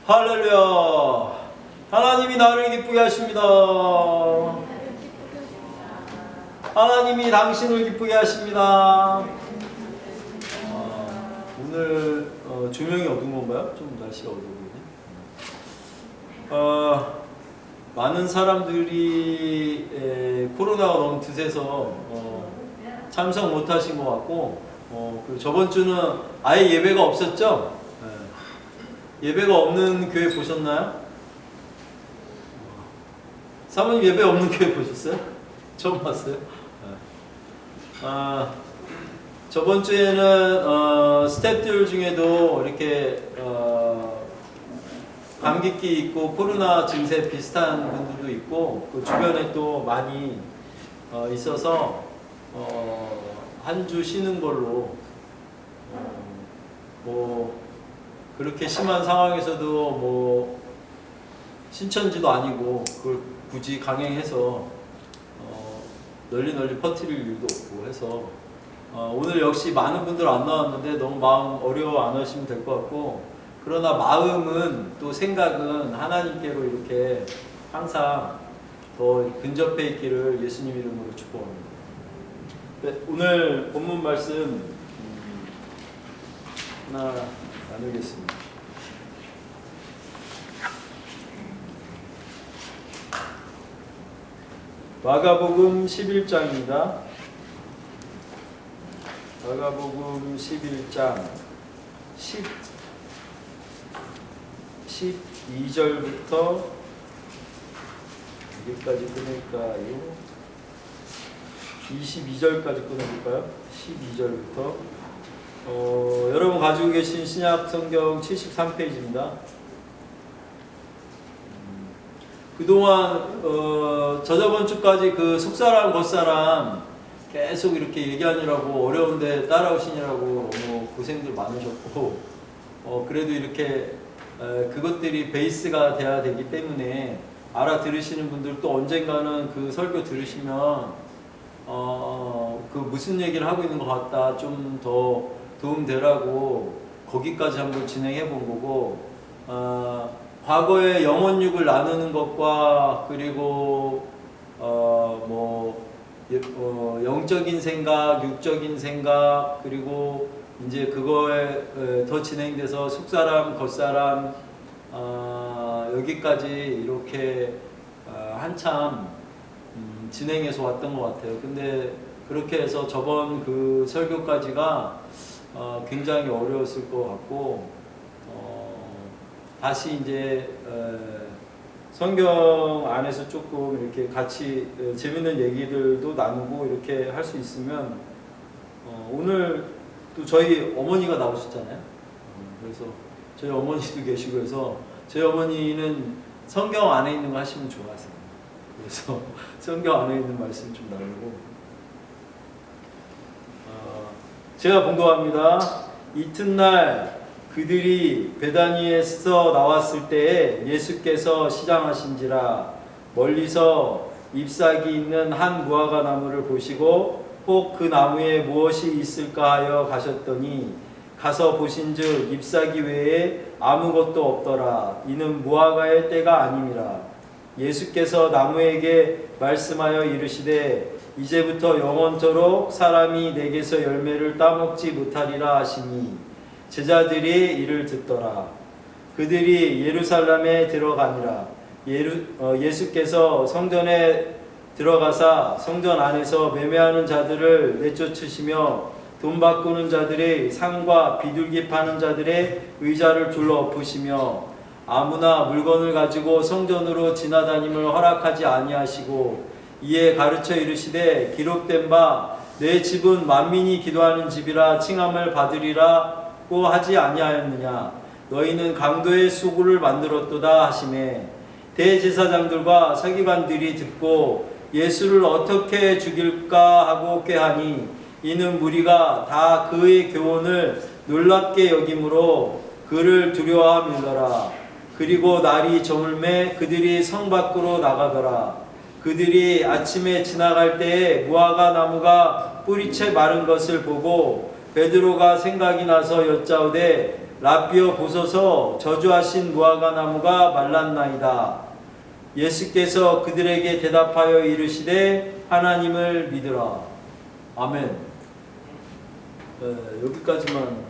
할렐루야. 하나님이 나를 기쁘게 하십니다. 하나님이 당신을 기쁘게 하십니다. 오늘 조명이 어두운 건가요? 좀 날씨가 어두워 보이네. 많은 사람들이 코로나가 너무 드세서 참석 못 하신 것 같고, 그리고 저번 주는 아예 예배가 없었죠? 예배가 없는 교회 보셨나요? 사모님 예배 없는 교회 보셨어요? 처음 봤어요? 저번 주에는 스태프들 중에도 이렇게 감기기 있고 코로나 증세 비슷한 분들도 있고, 그 주변에 또 많이 있어서 한 주 쉬는 걸로 뭐 그렇게 심한 상황에서도 뭐 신천지도 아니고 그걸 굳이 강행해서 널리 퍼뜨릴 일도 없고 해서 오늘 역시 많은 분들 안 나왔는데 너무 마음 어려워 안 하시면 될 것 같고, 그러나 마음은 또 생각은 하나님께로 이렇게 항상 더 근접해 있기를 예수님 이름으로 축복합니다. 네, 오늘 본문 말씀 하나 나누겠습니다. 마가복음 11장입니다. 마가복음 11장 12절부터 여기까지 끊을까요? 22절까지 끊어볼까요? 12절부터 여러분 가지고 계신 신약 성경 73페이지입니다. 그동안 저저번 주까지 그 속사람 겉사람 계속 이렇게 얘기하느라고 어려운데 따라오시느라고 너무 고생들 많으셨고, 그래도 이렇게 그것들이 베이스가 돼야 되기 때문에 알아들으시는 분들, 또 언젠가는 그 설교 들으시면 그 무슨 얘기를 하고 있는 것 같다, 좀 더 도움되라고 거기까지 한번 진행해 본 거고, 과거의 영혼육을 나누는 것과 그리고 영적인 생각, 육적인 생각, 그리고 이제 그거에 더 진행돼서 속사람, 겉사람 여기까지 이렇게 한참 진행해서 왔던 것 같아요. 근데 그렇게 해서 저번 그 설교까지가 굉장히 어려웠을 것 같고, 다시 이제 성경 안에서 조금 이렇게 같이 재밌는 얘기들도 나누고 이렇게 할 수 있으면, 오늘 또 저희 어머니가 나오셨잖아요. 그래서 저희 어머니도 계시고 해서 저희 어머니는 성경 안에 있는 거 하시면 좋아하세요. 그래서 성경 안에 있는 말씀 좀 나누고, 제가 봉독합니다. 이튿날 그들이 베다니에서 나왔을 때에 예수께서 시장하신지라 멀리서 잎사귀 있는 한 무화과 나무를 보시고 혹 그 나무에 무엇이 있을까 하여 가셨더니 가서 보신즉 잎사귀 외에 아무것도 없더라. 이는 무화과의 때가 아님이라. 예수께서 나무에게 말씀하여 이르시되 이제부터 영원토록 사람이 내게서 열매를 따먹지 못하리라 하시니 제자들이 이를 듣더라. 그들이 예루살렘에 들어가니라. 예수께서 성전에 들어가사 성전 안에서 매매하는 자들을 내쫓으시며 돈 바꾸는 자들의 상과 비둘기 파는 자들의 의자를 둘러 엎으시며 아무나 물건을 가지고 성전으로 지나다님을 허락하지 아니하시고, 이에 가르쳐 이르시되 기록된 바 내 집은 만민이 기도하는 집이라 칭함을 받으리라고 하지 아니하였느냐. 너희는 강도의 수구를 만들었도다 하시매 대제사장들과 서기관들이 듣고 예수를 어떻게 죽일까 하고 꾀하니 이는 무리가 다 그의 교훈을 놀랍게 여김으로 그를 두려워함이더라. 그리고 날이 저물매 그들이 성 밖으로 나가더라. 그들이 아침에 지나갈 때에 무화과 나무가 뿌리채 마른 것을 보고 베드로가 생각이 나서 여짜오되 라삐어 보소서 저주하신 무화과 나무가 말랐나이다. 예수께서 그들에게 대답하여 이르시되 하나님을 믿으라. 아멘. 여기까지만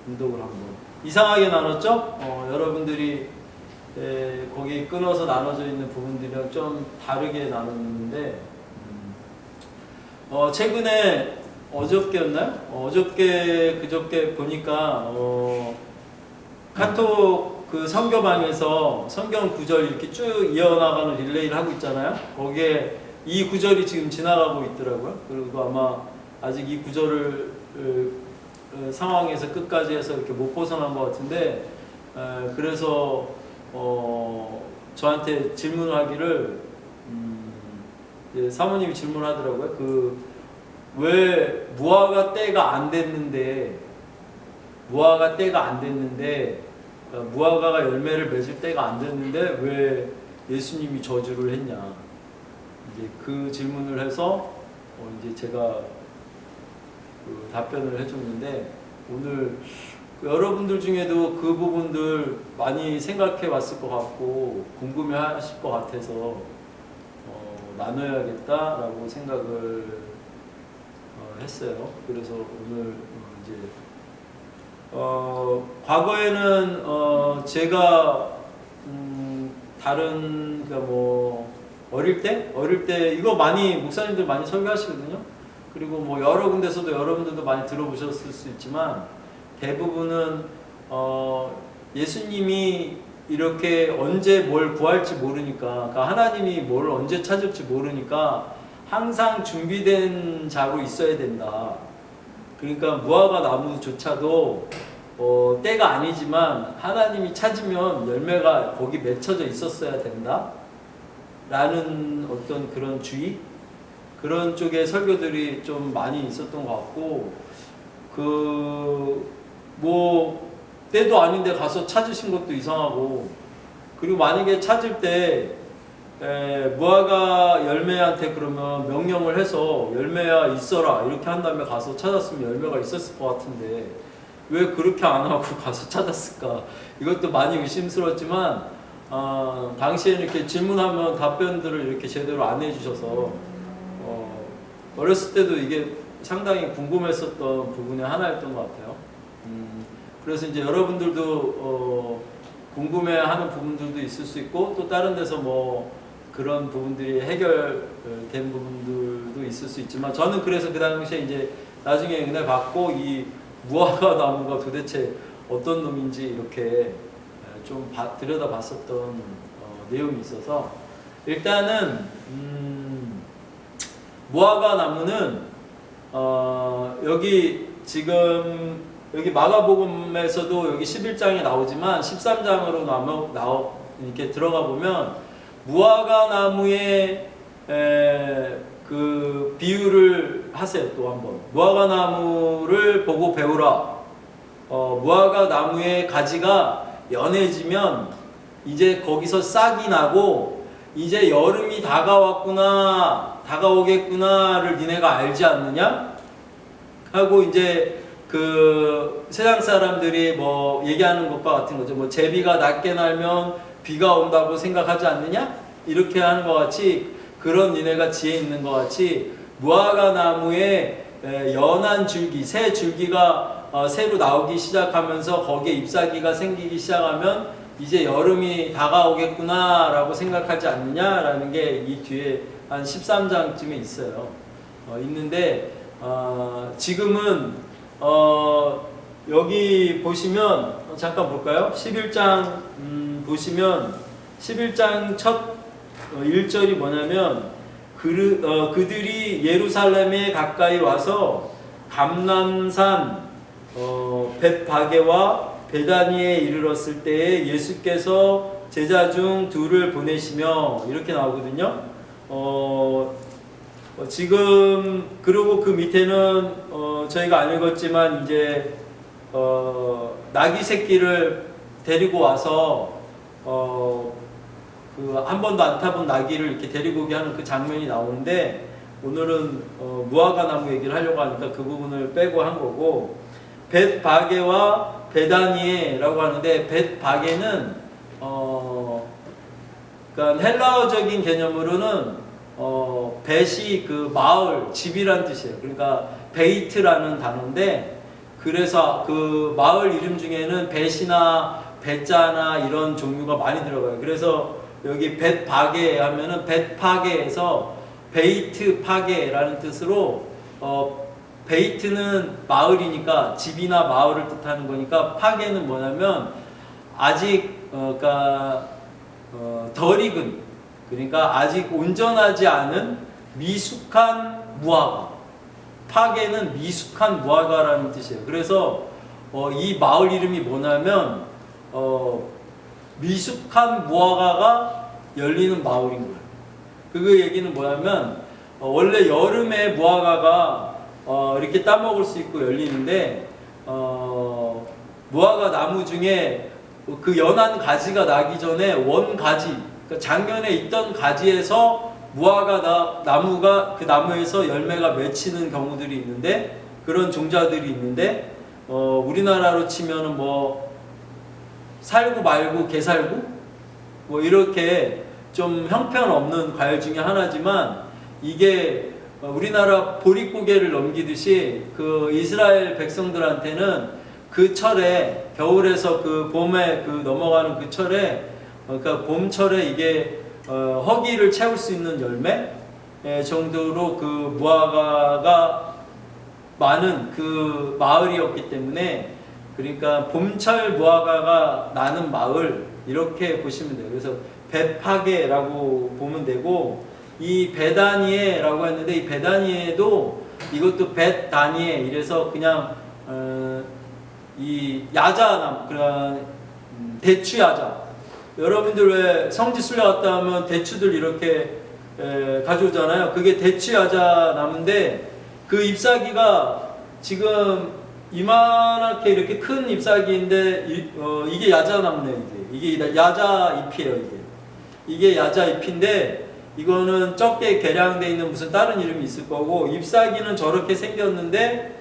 운동을 한번. 이상하게 나눴죠? 여러분들이 거기 끊어서 나눠져 있는 부분들이랑 좀 다르게 나눴는데 최근에 어저께였나요? 어저께 그저께 보니까 카톡 그 선교방에서 성경 구절 이렇게 쭉 이어나가는 릴레이를 하고 있잖아요. 거기에 이 구절이 지금 지나가고 있더라고요. 그리고 아마 아직 이 구절을 상황에서 끝까지 해서 이렇게 못 벗어난 것 같은데 그래서 저한테 질문을 하기를 사모님이 질문하더라고요. 왜 무화과 때가 안 됐는데 무화과가 열매를 맺을 때가 안 됐는데 왜 예수님이 저주를 했냐. 이제 그 질문을 해서 이제 제가 답변을 해줬는데 오늘 여러분들 중에도 그 부분들 많이 생각해 봤을 것 같고 궁금해 하실 것 같아서 나눠야겠다라고 생각을 했어요. 그래서 오늘 이제 과거에는 제가 다른 그러니까 뭐 어릴 때 이거 많이 목사님들 많이 설교하시거든요. 그리고 뭐 여러 군데서도 여러분들도 많이 들어보셨을 수 있지만 대부분은 예수님이 이렇게 언제 뭘 구할지 모르니까, 그러니까 하나님이 뭘 언제 찾을지 모르니까 항상 준비된 자로 있어야 된다. 그러니까 무화과 나무조차도 때가 아니지만 하나님이 찾으면 열매가 거기 맺혀져 있었어야 된다 라는 어떤 그런 주의, 그런 쪽의 설교들이 좀 많이 있었던 것 같고, 뭐 때도 아닌데 가서 찾으신 것도 이상하고, 그리고 만약에 찾을 때 무화과 열매한테 그러면 명령을 해서 열매야 있어라 이렇게 한 다음에 가서 찾았으면 열매가 있었을 것 같은데 왜 그렇게 안 하고 가서 찾았을까? 이것도 많이 의심스럽지만 당시에는 이렇게 질문하면 답변들을 이렇게 제대로 안 해주셔서 어렸을 때도 이게 상당히 궁금했었던 부분의 하나였던 것 같아요. 그래서 이제 여러분들도 궁금해하는 부분들도 있을 수 있고 또 다른 데서 뭐 그런 부분들이 해결된 부분들도 있을 수 있지만, 저는 그래서 그 당시에 이제 나중에 은혜 받고 이 무화과 나무가 도대체 어떤 놈인지 이렇게 좀 들여다봤었던 내용이 있어서, 일단은 무화과 나무는 여기 지금 여기 마가복음에서도 여기 11장에 나오지만 13장으로 이렇게 들어가 보면 무화과 나무의 그 비유를 하세요. 또 한번 무화과 나무를 보고 배우라. 무화과 나무의 가지가 연해지면 이제 거기서 싹이 나고 이제 여름이 다가오겠구나를 니네가 알지 않느냐? 하고 이제 그 세상 사람들이 뭐 얘기하는 것과 같은 거죠. 뭐 제비가 낮게 날면 비가 온다고 생각하지 않느냐? 이렇게 하는 것 같이, 그런 니네가 지혜 있는 것 같이 무화과 나무에 연한 줄기, 새 줄기가 새로 나오기 시작하면서 거기에 잎사귀가 생기기 시작하면 이제 여름이 다가오겠구나 라고 생각하지 않느냐라는 게 이 뒤에 한 13장쯤에 있어요. 있는데 지금은 여기 보시면 잠깐 볼까요? 11장 보시면 11장 첫 1절이 뭐냐면 그들이 예루살렘에 가까이 와서 감람산 벳바게와 베다니에 이르렀을 때에 예수께서 제자 중 둘을 보내시며 이렇게 나오거든요. 지금 그리고 그 밑에는 저희가 안 읽었지만 이제 나귀 새끼를 데리고 와서 그 한 번도 안 타본 나귀를 이렇게 데리고 오게 하는 그 장면이 나오는데, 오늘은 무화과 나무 얘기를 하려고 하니까 그 부분을 빼고 한 거고, 벳바게와 베다니에라고 하는데 벳바게는 그러니까 헬라어적인 개념으로는 벳이 그 마을, 집이란 뜻이에요. 그러니까 베이트라는 단어인데 그래서 그 마을 이름 중에는 벳이나 벳자나 이런 종류가 많이 들어가요. 그래서 여기 벳바게 하면은 벳파게에서 베이트 파게라는 뜻으로 베이트는 마을이니까 집이나 마을을 뜻하는 거니까 파게는 뭐냐면 아직 그러니까 덜 익은 그러니까 아직 온전하지 않은 미숙한 무화과. 파게는 미숙한 무화과라는 뜻이에요. 그래서 이 마을 이름이 뭐냐면 미숙한 무화과가 열리는 마을인 거예요. 그 얘기는 뭐냐면 원래 여름에 무화과가 이렇게 따먹을 수 있고 열리는데 무화과 나무 중에 그 연한 가지가 나기 전에 원가지, 그러니까 작년에 있던 가지에서 무화과 나무가 그 나무에서 열매가 맺히는 경우들이 있는데 그런 종자들이 있는데 우리나라로 치면은 뭐 살구 말구 개살구 뭐 이렇게 좀 형편없는 과일 중에 하나지만 이게 우리나라 보릿고개를 넘기듯이 그 이스라엘 백성들한테는 그 철에 겨울에서 그 봄에 그 넘어가는 그 철에 그러니까 봄철에 이게 허기를 채울 수 있는 열매 정도로 그 무화과가 많은 그 마을이었기 때문에 그러니까 봄철 무화과가 나는 마을 이렇게 보시면 돼요. 그래서 벳파게라고 보면 되고 이 베다니에라고 했는데 이 베다니에도 이것도 벳다니에 이래서 그냥 이 야자나무 그런 대추 야자 여러분들 왜 성지 순례 갔다 하면 대추들 이렇게 가져오잖아요. 그게 대추 야자 나무인데 그 잎사귀가 지금 이만하게 이렇게 큰 잎사귀인데 이게 야자나무네요. 이게 야자 잎이에요. 이게 야자 잎인데 이거는 적게 개량되어 있는 무슨 다른 이름이 있을 거고 잎사귀는 저렇게 생겼는데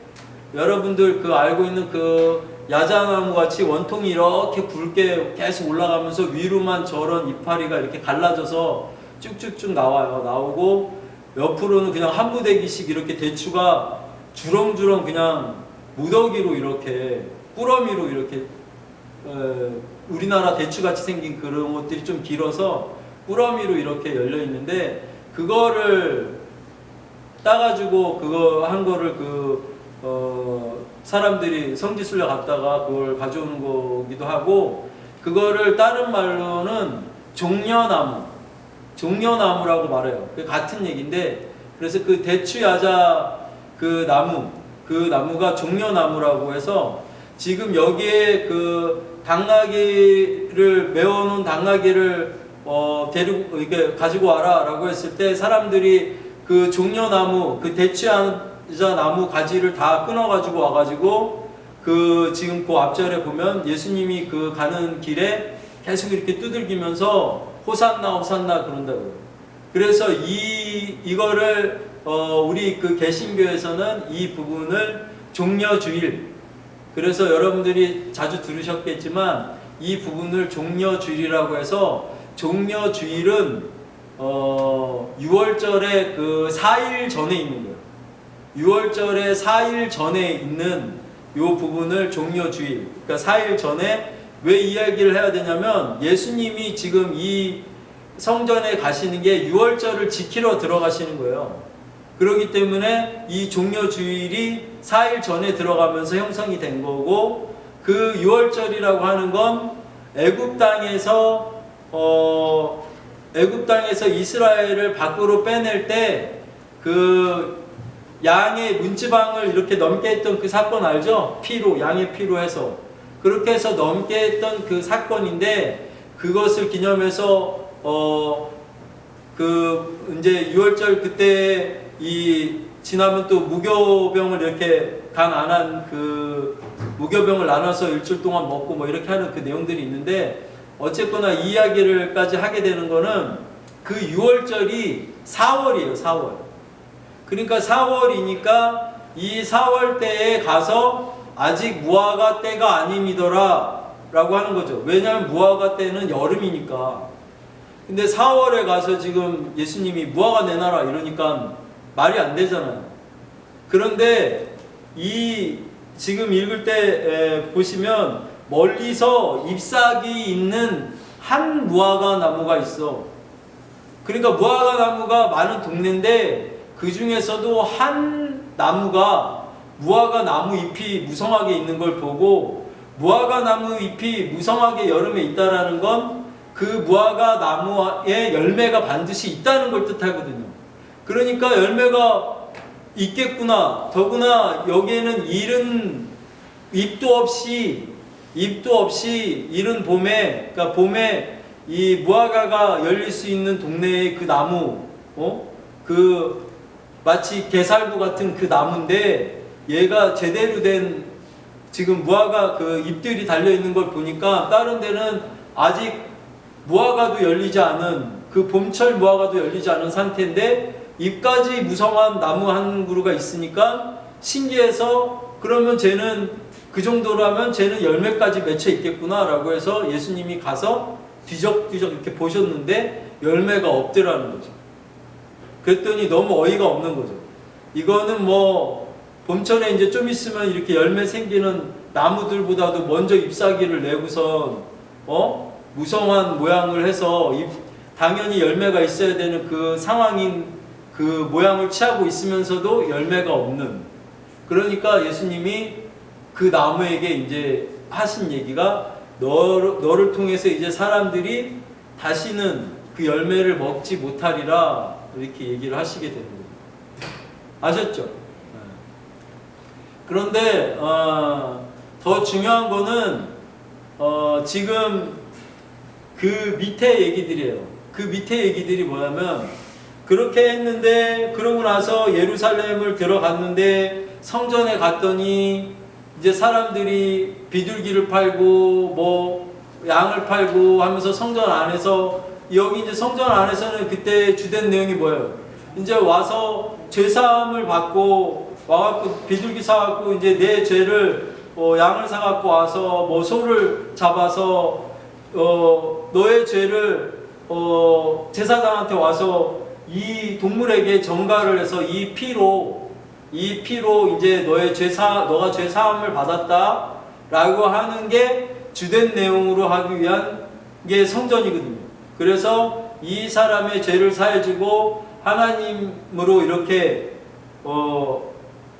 여러분들 그 알고 있는 그 야자나무 같이 원통이 이렇게 굵게 계속 올라가면서 위로만 저런 이파리가 이렇게 갈라져서 쭉쭉쭉 나오고 옆으로는 그냥 한 부대기씩 이렇게 대추가 주렁주렁 그냥 무더기로 이렇게 꾸러미로 이렇게 우리나라 대추같이 생긴 그런 것들이 좀 길어서 꾸러미로 이렇게 열려 있는데 그거를 따가지고 그거 한 거를 사람들이 성지순례 갔다가 그걸 가져오는 거기도 하고 그거를 다른 말로는 종려나무라고 말해요. 같은 얘기인데 그래서 그 대추야자 그 나무가 종려나무라고 해서 지금 여기에 그 당나귀를 메워놓은 당나귀를 데리고 이렇게 가지고 와라라고 했을 때 사람들이 그 종려나무 그 대추야자 나무 가지를 다 끊어가지고 와가지고 그 지금 그 앞절에 보면 예수님이 그 가는 길에 계속 이렇게 두들기면서 호산나 호산나 그런다고요. 그래서 이거를 우리 그 개신교에서는 이 부분을 종려주일 그래서 여러분들이 자주 들으셨겠지만 이 부분을 종려주일이라고 해서 종려주일은 6월절에 그 4일 전에 있는 거예요. 6월절에 4일 전에 있는 요 부분을 종려주일 그러니까 4일 전에 왜 이야기를 해야 되냐면 예수님이 지금 이 성전에 가시는 게 6월절을 지키러 들어가시는 거예요. 그렇기 때문에 이 종려주일이 4일 전에 들어가면서 형성이 된 거고 그 6월절이라고 하는 건 애굽 땅에서 이스라엘을 밖으로 빼낼 때 그 양의 문지방을 이렇게 넘게 했던 그 사건 알죠? 양의 피로 해서 그렇게 해서 넘게 했던 그 사건인데 그것을 기념해서 그 이제 6월절 그때 지나면 또 무교병을 이렇게 간 안 한 그 무교병을 나눠서 일주일 동안 먹고 뭐 이렇게 하는 그 내용들이 있는데 어쨌거나 이 이야기를까지 하게 되는 거는 그 6월절이 4월이에요. 4월. 그러니까 4월이니까 이 4월 때에 가서 아직 무화과 때가 아님이더라 라고 하는 거죠. 왜냐하면 무화과 때는 여름이니까. 근데 4월에 가서 지금 예수님이 무화과 내놔라 이러니까 말이 안 되잖아요. 그런데 이 지금 읽을 때 보시면 멀리서 잎사귀 있는 한 무화과 나무가 있어. 그러니까 무화과 나무가 많은 동네인데 그 중에서도 한 나무가 무화과 나무 잎이 무성하게 있는 걸 보고, 무화과 나무 잎이 무성하게 여름에 있다라는 건 그 무화과 나무에 열매가 반드시 있다는 걸 뜻하거든요. 그러니까 열매가 있겠구나. 더구나 여기에는 이른 잎도 없이 이른 봄에, 그러니까 봄에 이 무화과가 열릴 수 있는 동네의 그 나무, 그 마치 게살구 같은 그 나무인데 얘가 제대로 된 지금 무화과 그 잎들이 달려 있는 걸 보니까 다른 데는 아직 무화과도 열리지 않은, 그 봄철 무화과도 열리지 않은 상태인데 잎까지 무성한 나무 한 그루가 있으니까 신기해서, 그러면 쟤는 그 정도라면 쟤는 열매까지 맺혀 있겠구나 라고 해서 예수님이 가서 뒤적뒤적 이렇게 보셨는데 열매가 없더라는 거죠. 그랬더니 너무 어이가 없는 거죠. 이거는 뭐 봄철에 이제 좀 있으면 이렇게 열매 생기는 나무들보다도 먼저 잎사귀를 내고선 무성한 모양을 해서 당연히 열매가 있어야 되는 그 상황인 그 모양을 취하고 있으면서도 열매가 없는. 그러니까 예수님이 그 나무에게 이제 하신 얘기가 너를 통해서 이제 사람들이 다시는 그 열매를 먹지 못하리라, 이렇게 얘기를 하시게 되는 거예요. 아셨죠? 그런데 더 중요한 거는 지금 그 밑에 얘기들이에요. 그 밑에 얘기들이 뭐냐면, 그렇게 했는데 그러고 나서 예루살렘을 들어갔는데 성전에 갔더니 이제 사람들이 비둘기를 팔고 뭐 양을 팔고 하면서 성전 안에서, 여기 이제 성전 안에서는 그때 주된 내용이 뭐예요? 이제 와서 죄사함을 받고 와갖고 비둘기 사갖고 이제 내 죄를 양을 사갖고 와서 뭐 소를 잡아서 너의 죄를 제사장한테 와서 이 동물에게 전가를 해서 이 피로 이제 너가 죄 사함을 받았다라고 하는 게 주된 내용으로 하기 위한 게 성전이거든요. 그래서 이 사람의 죄를 사해주고 하나님으로 이렇게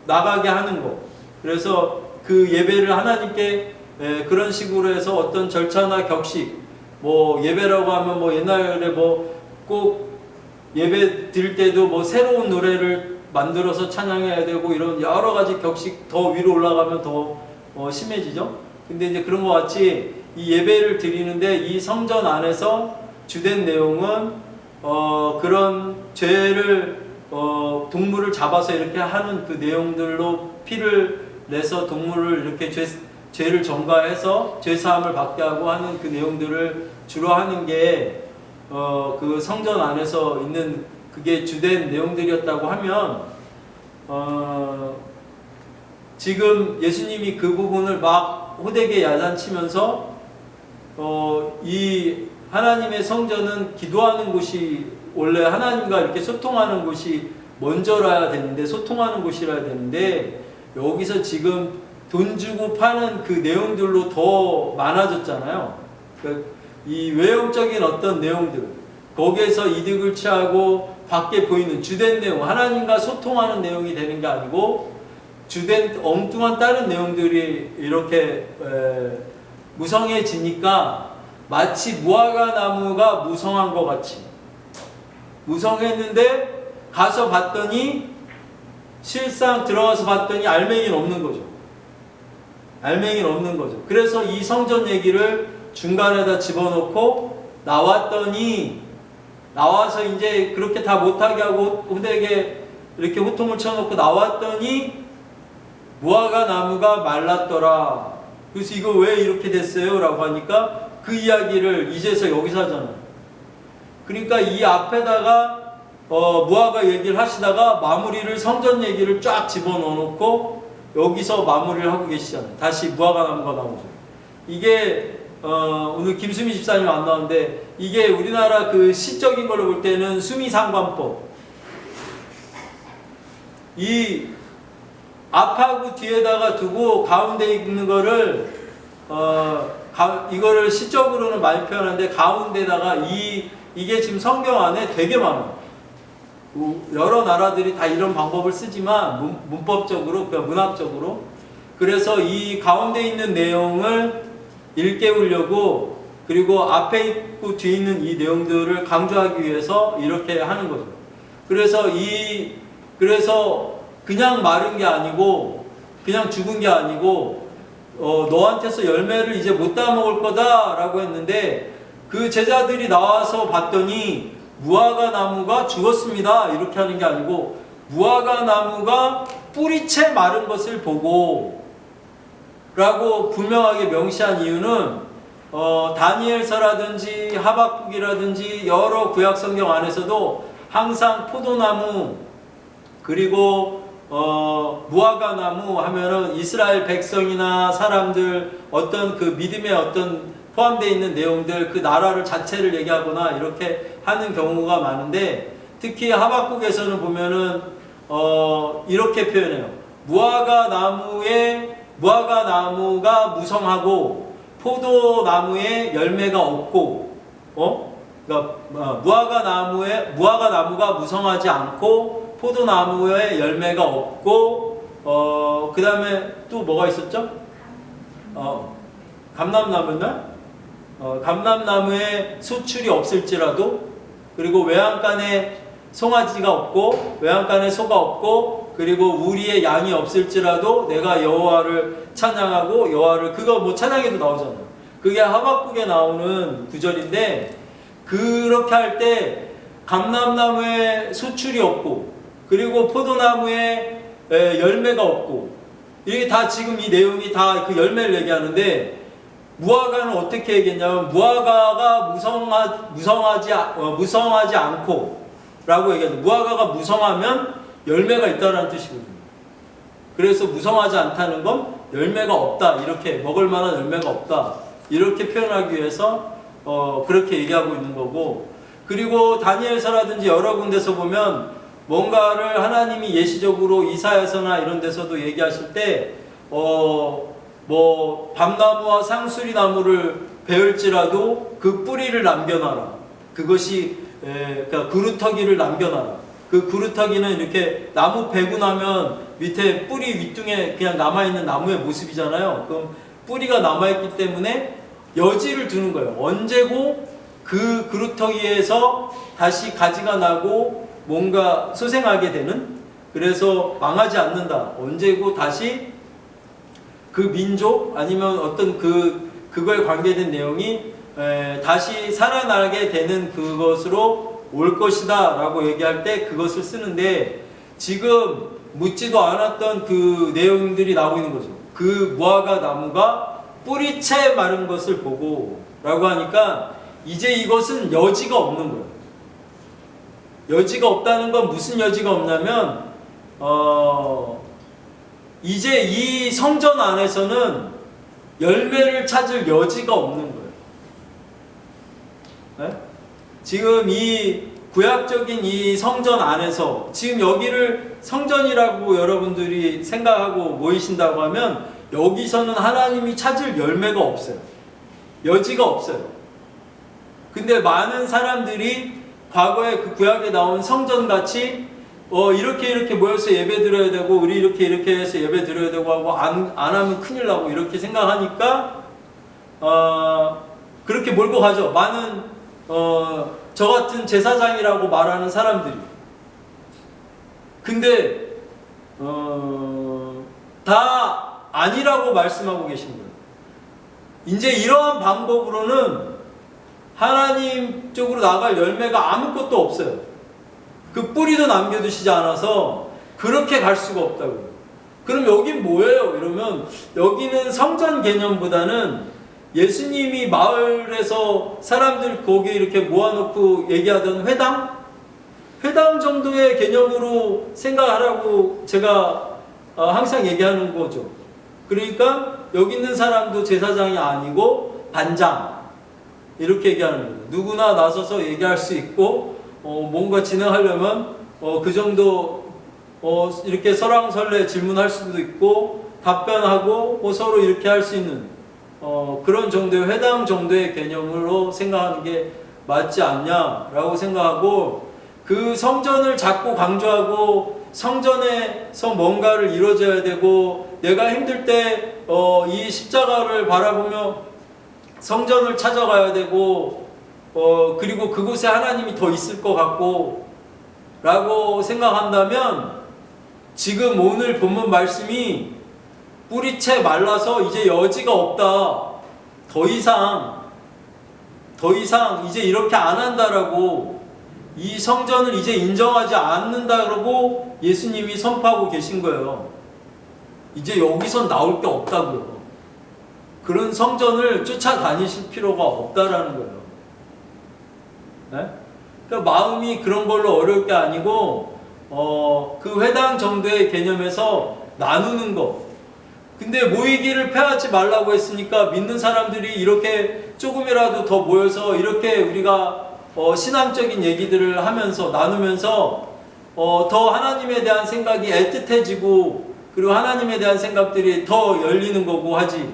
나가게 하는 거. 그래서 그 예배를 하나님께 그런 식으로 해서 어떤 절차나 격식, 뭐 예배라고 하면 뭐 옛날에 뭐 꼭 예배 드릴 때도 뭐 새로운 노래를 만들어서 찬양해야 되고 이런 여러 가지 격식, 더 위로 올라가면 더 심해지죠. 근데 이제 그런 것 같이 이 예배를 드리는데 이 성전 안에서 주된 내용은 그런 죄를 동물을 잡아서 이렇게 하는 그 내용들로 피를 내서 동물을 이렇게 죄를 전가해서 죄사함을 받게 하고 하는 그 내용들을 주로 하는 게 그 성전 안에서 있는 그게 주된 내용들이었다고 하면, 지금 예수님이 그 부분을 막 호되게 야단치면서 이 하나님의 성전은 기도하는 곳이, 원래 하나님과 이렇게 소통하는 곳이 먼저라야 되는데, 소통하는 곳이라야 되는데, 여기서 지금 돈 주고 파는 그 내용들로 더 많아졌잖아요. 이 외형적인 어떤 내용들, 거기에서 이득을 취하고 밖에 보이는 주된 내용, 하나님과 소통하는 내용이 되는 게 아니고 주된 엉뚱한 다른 내용들이 이렇게 무성해지니까 마치 무화과 나무가 무성한 것 같이, 무성했는데 가서 봤더니, 실상 들어가서 봤더니 알맹이는 없는 거죠. 알맹이는 없는 거죠. 그래서 이 성전 얘기를 중간에다 집어넣고 나와서 이제 그렇게 다 못하게 하고 호되게 이렇게 호통을 쳐놓고 나왔더니 무화과 나무가 말랐더라. 그래서 이거 왜 이렇게 됐어요? 라고 하니까 그 이야기를 이제서 여기서 하잖아요. 그러니까 이 앞에다가 무화과 얘기를 하시다가 마무리를 성전 얘기를 쫙 집어넣어놓고 여기서 마무리를 하고 계시잖아요. 다시 무화과나무가 나오죠. 이게 오늘 김수미 집사님 안 나왔는데 이게 우리나라 그 시적인 걸로 볼 때는 수미상관법. 이 앞하고 뒤에다가 두고 가운데 있는 거를 이거를 시적으로는 많이 표현하는데 가운데다가 이게 지금 성경 안에 되게 많아요. 여러 나라들이 다 이런 방법을 쓰지만 문법적으로, 그러니까 문학적으로. 그래서 이 가운데 있는 내용을 일깨우려고 그리고 앞에 있고 뒤에 있는 이 내용들을 강조하기 위해서 이렇게 하는 거죠. 그래서 그냥 마른 게 아니고 그냥 죽은 게 아니고 너한테서 열매를 이제 못 따먹을 거다라고 했는데 그 제자들이 나와서 봤더니 무화과 나무가 죽었습니다. 이렇게 하는 게 아니고 무화과 나무가 뿌리채 마른 것을 보고 라고 분명하게 명시한 이유는 다니엘서라든지 하박국이라든지 여러 구약 성경 안에서도 항상 포도나무 그리고 무화과 나무 하면은 이스라엘 백성이나 사람들 어떤 그 믿음의 어떤 포함되어 있는 내용들 그 나라를 자체를 얘기하거나 이렇게 하는 경우가 많은데 특히 하박국에서는 보면은 이렇게 표현해요. 무화과 나무가 무성하고 포도나무에 열매가 없고 그러니까 무화과 나무가 무성하지 않고 포도나무에 열매가 없고 그 다음에 또 뭐가 있었죠? 감람나무였나? 감람나무에 소출이 없을지라도 그리고 외양간에 송아지가 없고 외양간에 소가 없고 그리고 우리의 양이 없을지라도 내가 여호와를 찬양하고 여호와를 그거 뭐 찬양에도 나오잖아요. 그게 하박국에 나오는 구절인데 그렇게 할 때 감람나무에 소출이 없고 그리고 포도나무에 열매가 없고 이게 다 지금 이 내용이 다 그 열매를 얘기하는데 무화과는 어떻게 얘기했냐면 무화과가 무성하지 않고 라고 얘기하죠. 무화과가 무성하면 열매가 있다는 뜻이거든요. 그래서 무성하지 않다는 건 열매가 없다 이렇게 먹을 만한 열매가 없다 이렇게 표현하기 위해서 그렇게 얘기하고 있는 거고 그리고 다니엘서라든지 여러 군데서 보면 뭔가를 하나님이 예시적으로 이사야서나 이런 데서도 얘기하실 때 뭐 밤나무와 상수리나무를 베을지라도 그 뿌리를 남겨놔라. 그것이 그러니까 그루터기를 남겨놔라. 그 그루터기는 이렇게 나무 베고 나면 밑에 뿌리 윗둥에 그냥 남아있는 나무의 모습이잖아요. 그럼 뿌리가 남아있기 때문에 여지를 두는 거예요. 언제고 그 그루터기에서 다시 가지가 나고 뭔가 소생하게 되는 그래서 망하지 않는다. 언제고 다시 그 민족 아니면 어떤 그거에 관계된 내용이 다시 살아나게 되는 그것으로 올 것이다 라고 얘기할 때 그것을 쓰는데 지금 묻지도 않았던 그 내용들이 나오고 있는 거죠. 그 무화과 나무가 뿌리채 마른 것을 보고 라고 하니까 이제 이것은 여지가 없는 거예요. 여지가 없다는 건 무슨 여지가 없냐면 이제 이 성전 안에서는 열매를 찾을 여지가 없는 거예요. 네? 지금 이 구약적인 이 성전 안에서 지금 여기를 성전이라고 여러분들이 생각하고 모이신다고 하면 여기서는 하나님이 찾을 열매가 없어요. 여지가 없어요. 근데 많은 사람들이 과거에 그 구약에 나온 성전같이 이렇게 모여서 예배 드려야 되고 우리 이렇게 해서 예배 드려야 되고 하고 안 하면 큰일 나고 이렇게 생각하니까 그렇게 몰고 가죠. 많은 저 같은 제사장이라고 말하는 사람들이. 근데 다 아니라고 말씀하고 계신 거예요. 이제 이러한 방법으로는 하나님 쪽으로 나갈 열매가 아무것도 없어요. 그 뿌리도 남겨두시지 않아서 그렇게 갈 수가 없다고요. 그럼 여긴 뭐예요? 이러면 여기는 성전 개념보다는 예수님이 마을에서 사람들 거기 이렇게 모아놓고 얘기하던 회당 정도의 개념으로 생각하라고 제가 항상 얘기하는 거죠. 그러니까 여기 있는 사람도 제사장이 아니고 반장 이렇게 얘기하는 거예요. 누구나 나서서 얘기할 수 있고 뭔가 진행하려면 그 정도 이렇게 설왕설래 질문할 수도 있고 답변하고 서로 이렇게 할 수 있는 그런 정도의 회당 정도의 개념으로 생각하는 게 맞지 않냐라고 생각하고, 그 성전을 자꾸 강조하고 성전에서 뭔가를 이루어져야 되고 내가 힘들 때 이 십자가를 바라보며 성전을 찾아가야 되고 그리고 그곳에 하나님이 더 있을 것 같고 라고 생각한다면, 지금 오늘 본문 말씀이 뿌리채 말라서 이제 여지가 없다, 더 이상 이제 이렇게 안 한다라고, 이 성전을 이제 인정하지 않는다라고 예수님이 선포하고 계신 거예요. 이제 여기선 나올 게 없다고요. 그런 성전을 쫓아다니실 필요가 없다라는 거예요. 네? 그러니까 마음이 그런 걸로 어려울 게 아니고 그 회당 정도의 개념에서 나누는 거. 근데 모이기를 폐하지 말라고 했으니까 믿는 사람들이 이렇게 조금이라도 더 모여서 이렇게 우리가 신앙적인 얘기들을 하면서 나누면서 더 하나님에 대한 생각이 애틋해지고, 그리고 하나님에 대한 생각들이 더 열리는 거고 하지.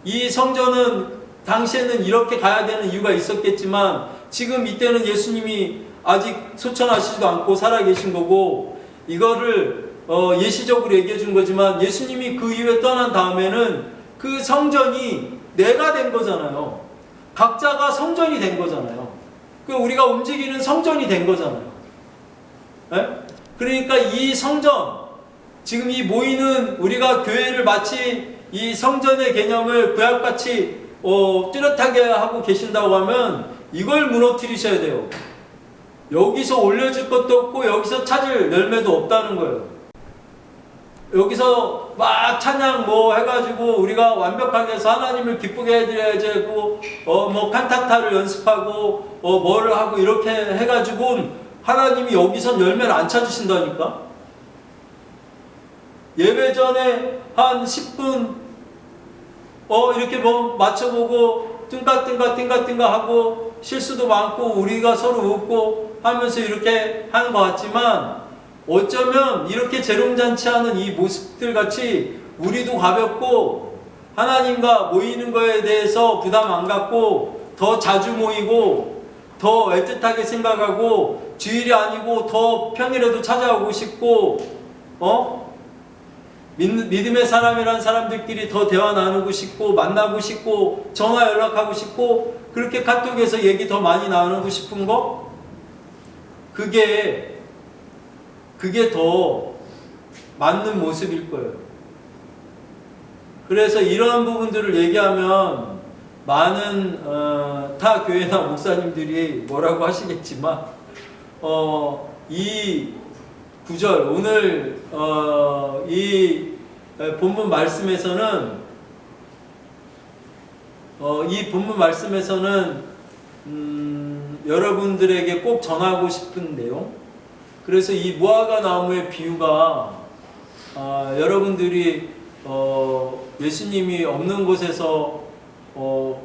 이 성전은 당시에는 이렇게 가야 되는 이유가 있었겠지만 지금 이때는 예수님이 아직 소천하시지도 않고 살아계신 거고, 이거를 예시적으로 얘기해 준 거지만 예수님이 그 이후에 떠난 다음에는 그 성전이 내가 된 거잖아요. 각자가 성전이 된 거잖아요. 그 우리가 움직이는 성전이 된 거잖아요. 네? 그러니까 이 성전, 지금 이 모이는 우리가 교회를 마치 이 성전의 개념을 구약같이 뚜렷하게 하고 계신다고 하면 이걸 무너뜨리셔야 돼요. 여기서 올려줄 것도 없고 여기서 찾을 열매도 없다는 거예요. 여기서 막 찬양 해가지고 우리가 완벽하게 해서 하나님을 기쁘게 해드려야 되고 칸타타를 연습하고 뭐를 하고 이렇게 해가지고 하나님이 여기선 열매를 안 찾으신다니까. 예배 전에 한 10분 이렇게 맞춰보고 뜬가뜬가 하고 실수도 많고 우리가 서로 웃고 하면서 이렇게 하는 것 같지만, 어쩌면 이렇게 재롱잔치하는 이 모습들 같이 우리도 가볍고 하나님과 모이는 거에 대해서 부담 안 갖고 더 자주 모이고 더 애틋하게 생각하고 주일이 아니고 더 평일에도 찾아오고 싶고 믿음의 사람이란 사람들끼리 더 대화 나누고 싶고 만나고 싶고 전화 연락하고 싶고 그렇게 카톡에서 얘기 더 많이 나누고 싶은 거, 그게 더 맞는 모습일 거예요. 그래서 이러한 부분들을 얘기하면 많은 타 교회나 목사님들이 뭐라고 하시겠지만 이 구절, 오늘 이 본문 말씀에서는 여러분들에게 꼭 전하고 싶은 내용. 그래서 이 무화과 나무의 비유가 여러분들이 예수님이 없는 곳에서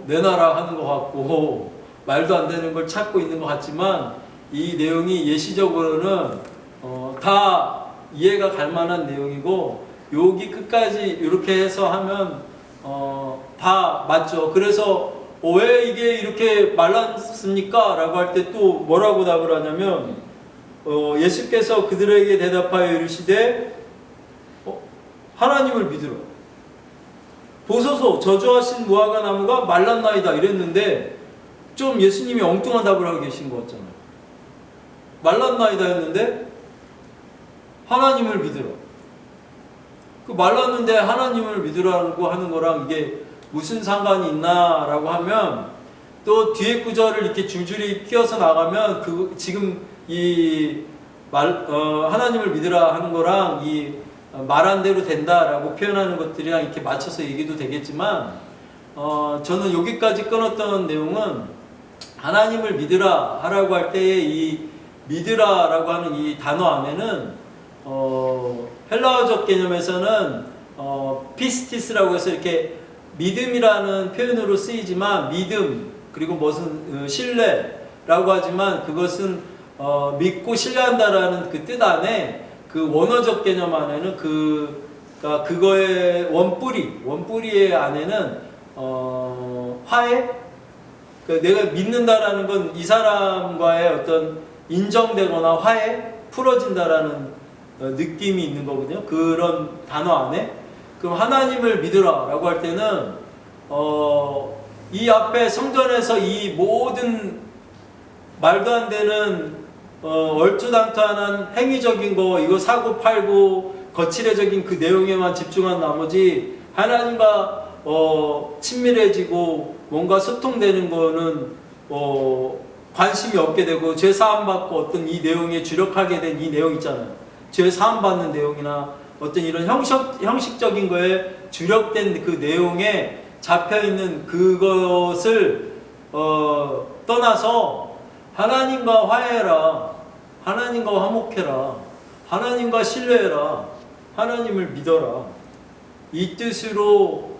내놔라 하는 것 같고 말도 안 되는 걸 찾고 있는 것 같지만, 이 내용이 예시적으로는 다 이해가 갈 만한 내용이고, 여기 끝까지 이렇게 해서 하면 다 맞죠. 그래서 왜 이게 이렇게 말랐습니까? 라고 할 때 또 뭐라고 답을 하냐면 예수께서 그들에게 대답하여 이르시되 하나님을 믿으라. 보소서 저주하신 무화과 나무가 말랐나이다 이랬는데 좀 예수님이 엉뚱한 답을 하고 계신 것 같잖아요. 말랐나이다 했는데 하나님을 믿으라. 그 말랐는데 하나님을 믿으라고 하는 거랑 이게 무슨 상관이 있나라고 하면, 또 뒤에 구절을 이렇게 줄줄이 끼워서 나가면 지금 하나님을 믿으라 하는 거랑 이 말한 대로 된다라고 표현하는 것들이랑 이렇게 맞춰서 얘기도 되겠지만, 저는 여기까지 끊었던 내용은 하나님을 믿으라 하라고 할 때의 이 믿으라라고 하는 이 단어 안에는 헬라어적 개념에서는 피스티스라고 해서 이렇게 믿음이라는 표현으로 쓰이지만 믿음 그리고 무슨 신뢰라고 하지만 그것은 믿고 신뢰한다라는 그 뜻 안에 그 원어적 개념 안에는 그거의 원뿌리의 안에는 화해, 내가 믿는다라는 건 이 사람과의 어떤 인정되거나 화해, 풀어진다라는 느낌이 있는 거거든요. 그런 단어 안에. 그럼 하나님을 믿으라라고 할 때는 이 앞에 성전에서 이 모든 말도 안 되는 얼토당토한 행위적인 거, 이거 사고 팔고 거칠해적인 그 내용에만 집중한 나머지 하나님과 친밀해지고 뭔가 소통되는 거는 관심이 없게 되고 죄 사함 받고 어떤 이 내용에 주력하게 된 이 내용 있잖아요. 죄 사함 받는 내용이나 어떤 이런 형식적인 거에 주력된 그 내용에 잡혀 있는 그것을 떠나서 하나님과 화해해라, 하나님과 화목해라, 하나님과 신뢰해라, 하나님을 믿어라, 이 뜻으로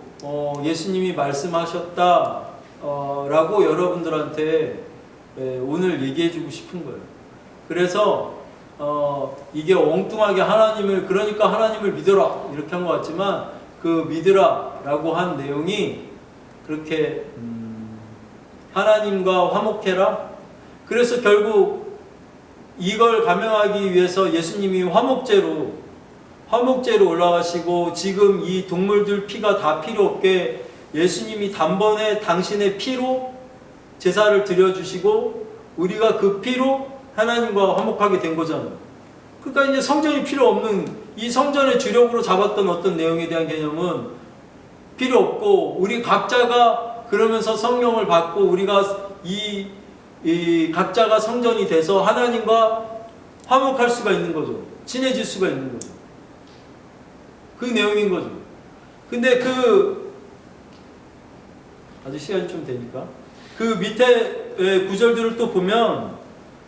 예수님이 말씀하셨다 라고 여러분들한테 오늘 얘기해주고 싶은 거예요. 그래서 이게 엉뚱하게 그러니까 하나님을 믿어라 이렇게 한 것 같지만 그 믿으라 라고 한 내용이 그렇게 하나님과 화목해라. 그래서 결국 이걸 감행하기 위해서 예수님이 화목제로 올라가시고 지금 이 동물들 피가 다 필요 없게 예수님이 단번에 당신의 피로 제사를 드려주시고 우리가 그 피로 하나님과 화목하게 된 거잖아요. 그러니까 이제 성전이 필요 없는, 이 성전의 주력으로 잡았던 어떤 내용에 대한 개념은 필요 없고 우리 각자가 그러면서 성령을 받고 우리가 이 각자가 성전이 돼서 하나님과 화목할 수가 있는 거죠. 친해질 수가 있는 거죠. 그 내용인 거죠. 근데 아직 시간이 좀 되니까 그 밑에 구절들을 또 보면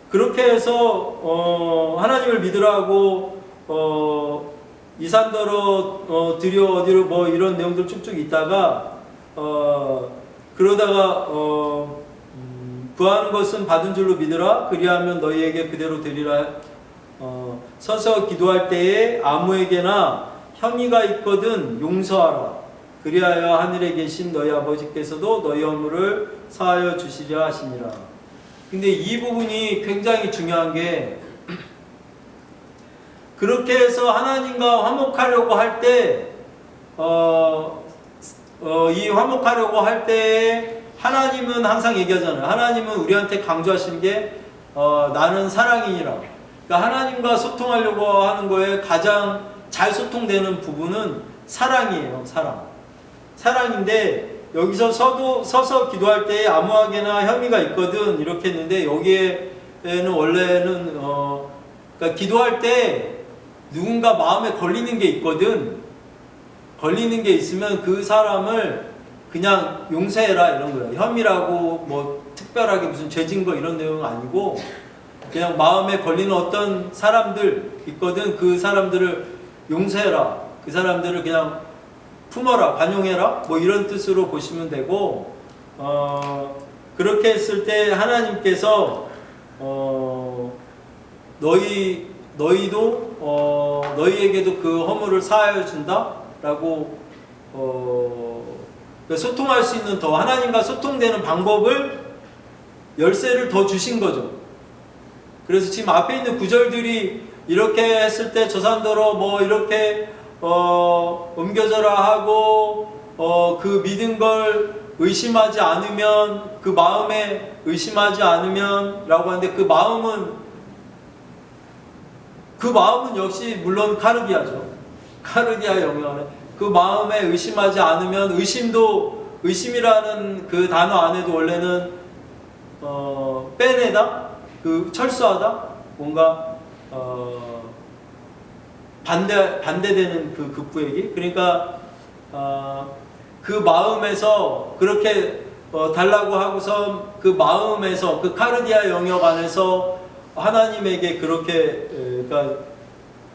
그렇게 해서 하나님을 믿으라고 이산더러 드려 어디로 뭐 이런 내용들 쭉쭉 있다가 그러다가 구하는 것은 받은 줄로 믿으라. 그리하면 너희에게 그대로 되리라. 서서 기도할 때에 아무에게나 혐의가 있거든 용서하라. 그리하여 하늘에 계신 너희 아버지께서도 너희 허물을 사하여 주시려 하시니라. 근데 이 부분이 굉장히 중요한 게 그렇게 해서 하나님과 화목하려고 할 때 이 화목하려고 할 때 하나님은 항상 얘기하잖아요. 하나님은 우리한테 강조하시는 게 나는 사랑이니라. 그러니까 하나님과 소통하려고 하는 거에 가장 잘 소통되는 부분은 사랑이에요. 사랑인데 여기서 서서 기도할 때 아무에게나 혐의가 있거든 이렇게 했는데 여기에는 원래는 그러니까 기도할 때 누군가 마음에 걸리는 게 있거든. 걸리는 게 있으면 그 사람을 그냥 용서해라 이런 거예요. 혐의라고 뭐 특별하게 무슨 죄진 거 이런 내용은 아니고 그냥 마음에 걸리는 어떤 사람들 있거든. 그 사람들을 용서해라. 그 사람들을 그냥 품어라, 관용해라, 뭐 이런 뜻으로 보시면 되고, 그렇게 했을 때 하나님께서 너희도 너희에게도 그 허물을 사하여 준다라고 소통할 수 있는 더 하나님과 소통되는 방법을 열쇠를 더 주신 거죠. 그래서 지금 앞에 있는 구절들이 이렇게 했을 때 저산더러 뭐 이렇게 옮겨져라 하고 그 믿은 걸 의심하지 않으면 그 마음에 의심하지 않으면 라고 하는데 그 마음은 역시 물론 카르디아죠. 카르디아 영역 그 마음에 의심하지 않으면 의심이라는 그 단어 안에도 원래는 빼내다 그 철수하다 뭔가 반대되는 그 극부얘기. 그러니까 그 마음에서 그렇게 달라고 하고서 그 마음에서 그 카르디아 영역 안에서 하나님에게 그렇게 그러니까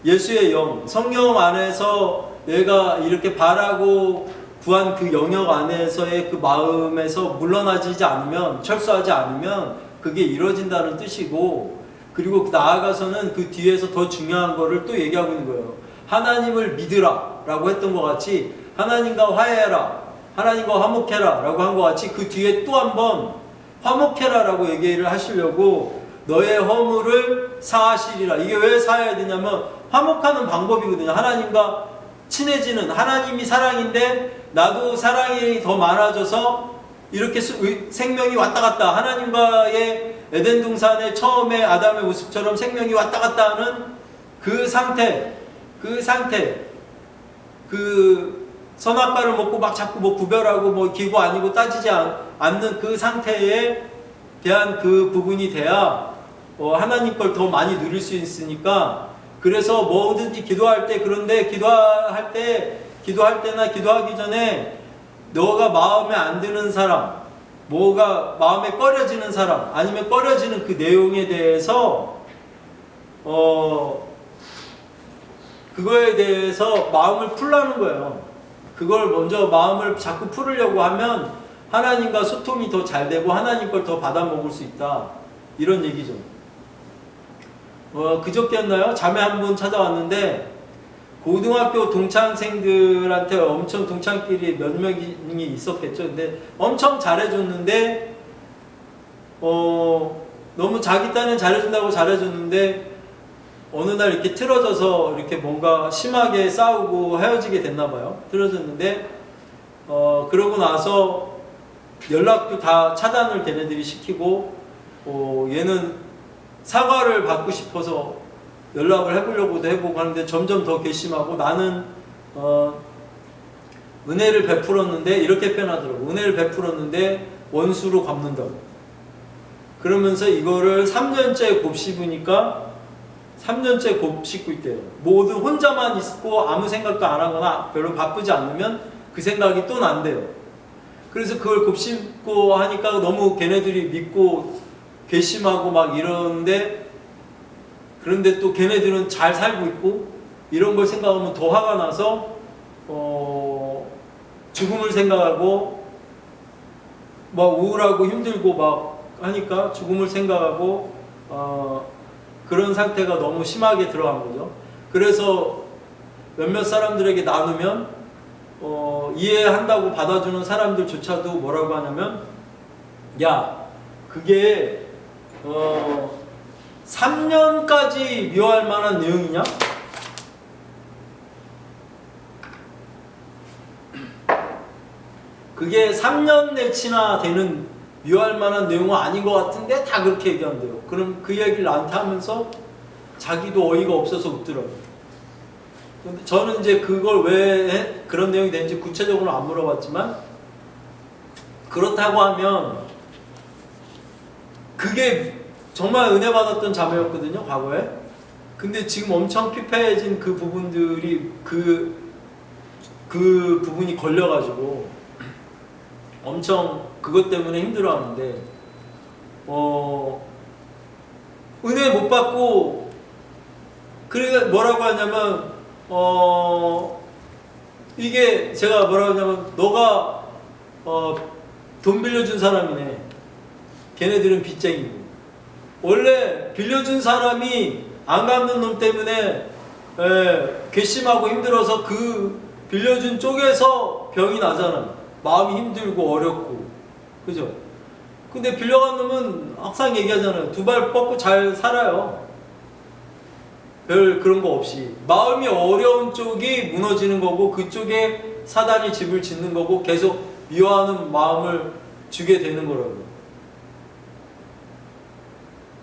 예수의 영, 성령 안에서 내가 이렇게 바라고 구한 그 영역 안에서의 그 마음에서 물러나지 않으면, 철수하지 않으면 그게 이루어진다는 뜻이고, 그리고 나아가서는 그 뒤에서 더 중요한 거를 또 얘기하고 있는 거예요. 하나님을 믿으라 라고 했던 것 같이 하나님과 화해해라, 하나님과 화목해라 라고 한 것 같이 그 뒤에 또 한 번 화목해라 라고 얘기를 하시려고 너의 허물을 사하시리라. 이게 왜 사해야 되냐면 화목하는 방법이거든요. 하나님과 친해지는, 하나님이 사랑인데 나도 사랑이 더 많아져서 이렇게 생명이 왔다 갔다, 하나님과의 에덴 동산의 처음에 아담의 모습처럼 생명이 왔다 갔다 하는 그 상태, 그 선악과를 먹고 막 자꾸 뭐 구별하고 뭐 기고 아니고 따지지 않는 그 상태에 대한 그 부분이 돼야 하나님 걸 더 많이 누릴 수 있으니까, 그래서 뭐든지 기도할 때, 그런데 기도할 때나 기도하기 전에 너가 마음에 안 드는 사람, 뭐가 마음에 꺼려지는 사람, 아니면 꺼려지는 그 내용에 대해서 그거에 대해서 마음을 풀라는 거예요. 그걸 먼저 마음을 자꾸 풀으려고 하면 하나님과 소통이 더 잘 되고 하나님 걸 더 받아 먹을 수 있다, 이런 얘기죠. 그저께였나요? 자매 한 분 찾아왔는데 고등학교 동창생들한테 엄청, 동창끼리 몇 명이 있었겠죠. 근데 엄청 잘해줬는데 너무 자기 딴엔 잘해준다고 잘해줬는데 어느 날 이렇게 틀어져서 이렇게 뭔가 심하게 싸우고 헤어지게 됐나 봐요. 틀어졌는데 그러고 나서 연락도 다 차단을 걔네들이 시키고 얘는 사과를 받고 싶어서 연락을 해보려고도 해보고 하는데 점점 더 괘씸하고, 나는 은혜를 베풀었는데, 이렇게 표현하더라고. 은혜를 베풀었는데 원수로 갚는다고. 그러면서 이거를 3년째 곱씹으니까 3년째 곱씹고 있대요. 모두 혼자만 있고 아무 생각도 안 하거나 별로 바쁘지 않으면 그 생각이 또 난대요. 그래서 그걸 곱씹고 하니까 너무 걔네들이 믿고 괘씸하고 막 이러는데, 그런데 또 걔네들은 잘 살고 있고 이런 걸 생각하면 더 화가 나서 죽음을 생각하고 막 우울하고 힘들고 막 하니까 죽음을 생각하고 그런 상태가 너무 심하게 들어간 거죠. 그래서 몇몇 사람들에게 나누면 이해한다고 받아주는 사람들조차도 뭐라고 하냐면, 야, 그게 3년까지 미워할 만한 내용이냐? 그게 3년 내치나 되는 미워할 만한 내용은 아닌 것 같은데 다 그렇게 얘기한대요. 그럼 그 얘기를 나한테 하면서 자기도 어이가 없어서 웃더라고요. 근데 저는 이제 그걸 왜 그런 내용이 되는지 구체적으로 안 물어봤지만, 그렇다고 하면 그게 정말 은혜 받았던 자매였거든요, 과거에. 근데 지금 엄청 피폐해진 그 부분들이 그 부분이 걸려가지고 엄청 그것 때문에 힘들어하는데, 은혜 못 받고, 그러니까 뭐라고 하냐면 이게 제가 뭐라고 하냐면, 너가 돈 빌려준 사람이네. 걔네들은 빚쟁이고. 원래 빌려준 사람이 안 갚는 놈 때문에 괘씸하고 힘들어서 그 빌려준 쪽에서 병이 나잖아. 마음이 힘들고 어렵고, 그죠? 근데 빌려간 놈은 항상 얘기하잖아요. 두 발 뻗고 잘 살아요. 별 그런 거 없이. 마음이 어려운 쪽이 무너지는 거고, 그쪽에 사단이 집을 짓는 거고, 계속 미워하는 마음을 주게 되는 거라고요.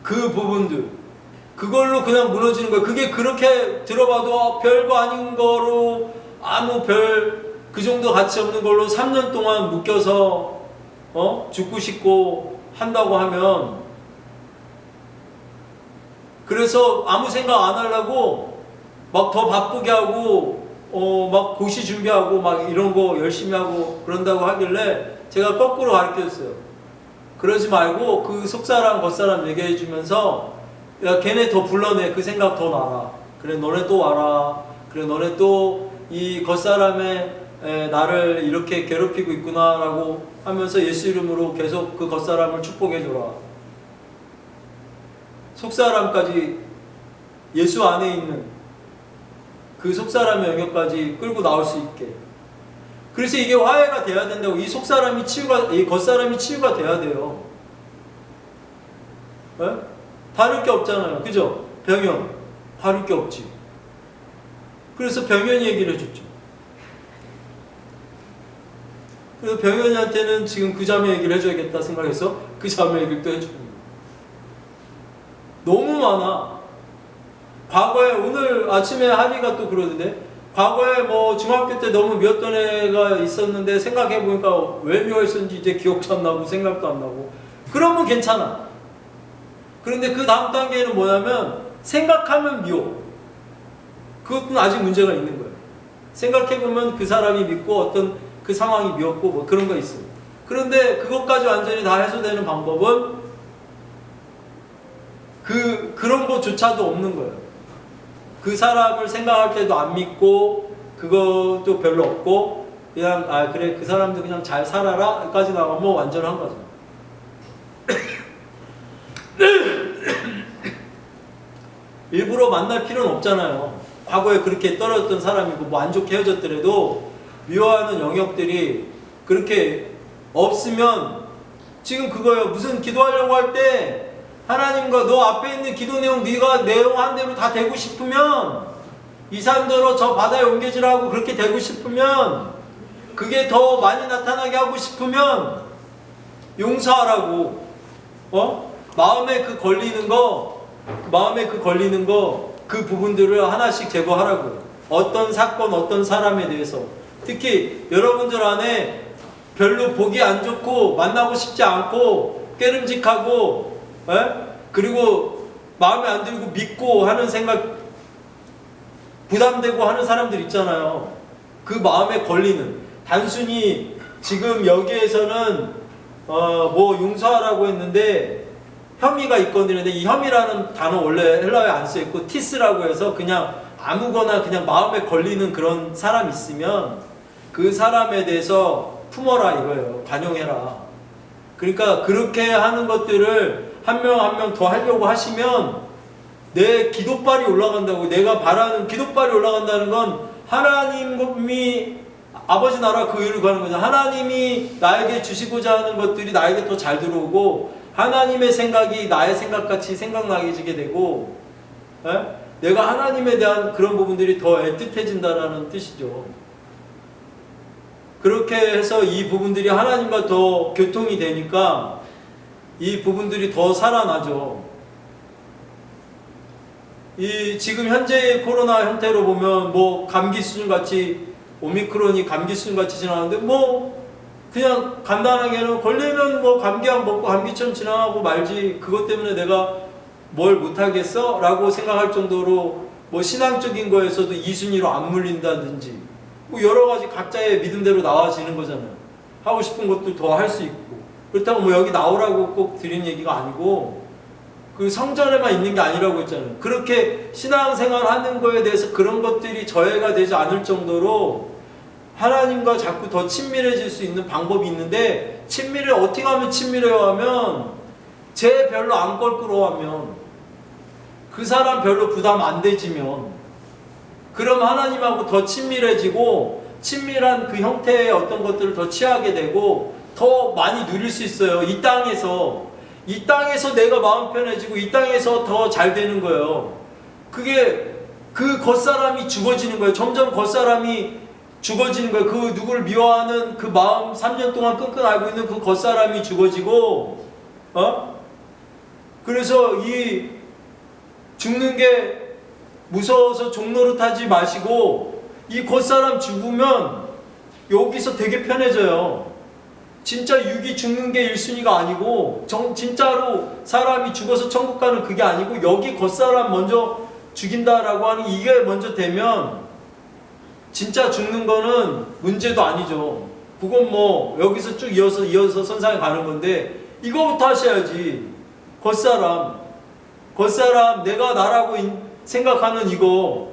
그 부분들, 그걸로 그냥 무너지는 거예요. 그게 그렇게 들어봐도 별거 아닌 거로, 아무 그 정도 가치 없는 걸로 3년 동안 묶여서 죽고 싶고 한다고 하면, 그래서 아무 생각 안 하려고 막 더 바쁘게 하고 막 고시 준비하고 막 이런 거 열심히 하고 그런다고 하길래 제가 거꾸로 가르쳐줬어요. 그러지 말고 그 속사람 겉사람 얘기해 주면서, 야, 걔네 더 불러내. 그 생각 더 나라. 그래 너네 또 와라. 그래 너네 또 이 겉사람의 나를 이렇게 괴롭히고 있구나 라고 하면서 예수 이름으로 계속 그 겉사람을 축복해줘라. 속사람까지 예수 안에 있는 그 속사람의 영역까지 끌고 나올 수 있게. 그래서 이게 화해가 돼야 된다고. 이 속사람이 치유가, 이 겉사람이 치유가 돼야 돼요. 네? 다를 게 없잖아요. 그죠? 병연. 다를 게 없지. 그래서 병연 얘기를 해줬죠. 그래서 병연이한테는 지금 그 자매 얘기를 해줘야겠다 생각해서 그 자매 얘기를 또 해주는 거예요. 너무 많아. 과거에 오늘 아침에 하리가 또 그러던데, 과거에 뭐 중학교 때 너무 미웠던 애가 있었는데 생각해보니까 왜 미워했었는지 이제 기억도 안 나고 생각도 안 나고. 그러면 괜찮아. 그런데 그 다음 단계는 뭐냐면 생각하면 미워. 그것은 아직 문제가 있는 거예요. 생각해보면 그 사람이 믿고 어떤 그 상황이 미웠고 뭐 그런 거 있어요. 그런데 그것까지 완전히 다 해소되는 방법은 그런 것조차도 없는 거예요. 그 사람을 생각할 때도 안 믿고 그것도 별로 없고 그냥 아 그래 그 사람도 그냥 잘 살아라 까지 나가면 완전한 거죠. 일부러 만날 필요는 없잖아요. 과거에 그렇게 떨어졌던 사람이고 뭐 안 좋게 헤어졌더라도 미워하는 영역들이 그렇게 없으면 지금 그거예요. 무슨 기도하려고 할 때 하나님과 너 앞에 있는 기도 내용 네가 내용한 대로 다 되고 싶으면 이 산더러 저 바다에 옮겨지라고 그렇게 되고 싶으면 그게 더 많이 나타나게 하고 싶으면 용서하라고. 마음에 그 걸리는 거 그 부분들을 하나씩 제거하라고요. 어떤 사건 어떤 사람에 대해서 특히 여러분들 안에 별로 보기 안 좋고 만나고 싶지 않고 깨름직하고 그리고 마음에 안 들고 믿고 하는 생각 부담되고 하는 사람들 있잖아요. 그 마음에 걸리는 단순히 지금 여기에서는 뭐 용서하라고 했는데 혐의가 있거든요. 이 혐의라는 단어 원래 헬라어에 안 쓰여있고 티스라고 해서 그냥 아무거나 그냥 마음에 걸리는 그런 사람 있으면 그 사람에 대해서 품어라 이거예요. 관용해라. 그러니까 그렇게 하는 것들을 한 명 한 명 더 하려고 하시면 내 기도발이 올라간다고. 내가 바라는 기도발이 올라간다는 건 하나님이 아버지 나라 그 일을 구하는 거죠. 하나님이 나에게 주시고자 하는 것들이 나에게 더 잘 들어오고 하나님의 생각이 나의 생각같이 생각나게 되고 내가 하나님에 대한 그런 부분들이 더 애틋해진다는 뜻이죠. 그렇게 해서 이 부분들이 하나님과 더 교통이 되니까 이 부분들이 더 살아나죠. 이 지금 현재의 코로나 형태로 보면 뭐 감기 수준 같이 오미크론이 감기 수준 같이 지나가는데 뭐 그냥 간단하게는 걸리면 뭐 감기약 먹고 감기처럼 지나가고 말지 그것 때문에 내가 뭘 못하겠어? 라고 생각할 정도로 뭐 신앙적인 거에서도 이순위로 안 물린다든지 뭐 여러 가지 각자의 믿음대로 나와지는 거잖아요. 하고 싶은 것도 더 할 수 있고. 그렇다고 뭐 여기 나오라고 꼭 드리는 얘기가 아니고 그 성전에만 있는 게 아니라고 했잖아요. 그렇게 신앙생활 하는 거에 대해서 그런 것들이 저해가 되지 않을 정도로 하나님과 자꾸 더 친밀해질 수 있는 방법이 있는데 친밀을 어떻게 하면 친밀해요 하면 쟤 별로 안 껄끄러워하면 그 사람 별로 부담 안 되지면 그럼 하나님하고 더 친밀해지고 친밀한 그 형태의 어떤 것들을 더 취하게 되고 더 많이 누릴 수 있어요. 이 땅에서 내가 마음 편해지고 이 땅에서 더 잘 되는 거예요. 그게 그 겉사람이 죽어지는 거예요. 점점 겉사람이 죽어지는 거예요. 그 누구를 미워하는 그 마음 3년 동안 끙끙 앓고 있는 그 겉사람이 죽어지고 그래서 이 죽는 게 무서워서 종노릇하지 마시고 이 겉사람 죽으면 여기서 되게 편해져요. 진짜 육이 죽는 게 1순위가 아니고 진짜로 사람이 죽어서 천국 가는 그게 아니고 여기 겉사람 먼저 죽인다라고 하는 이게 먼저 되면 진짜 죽는 거는 문제도 아니죠. 그건 뭐 여기서 쭉 이어서 선상에 가는 건데 이거부터 하셔야지. 겉사람 내가 나라고 생각하는 이거,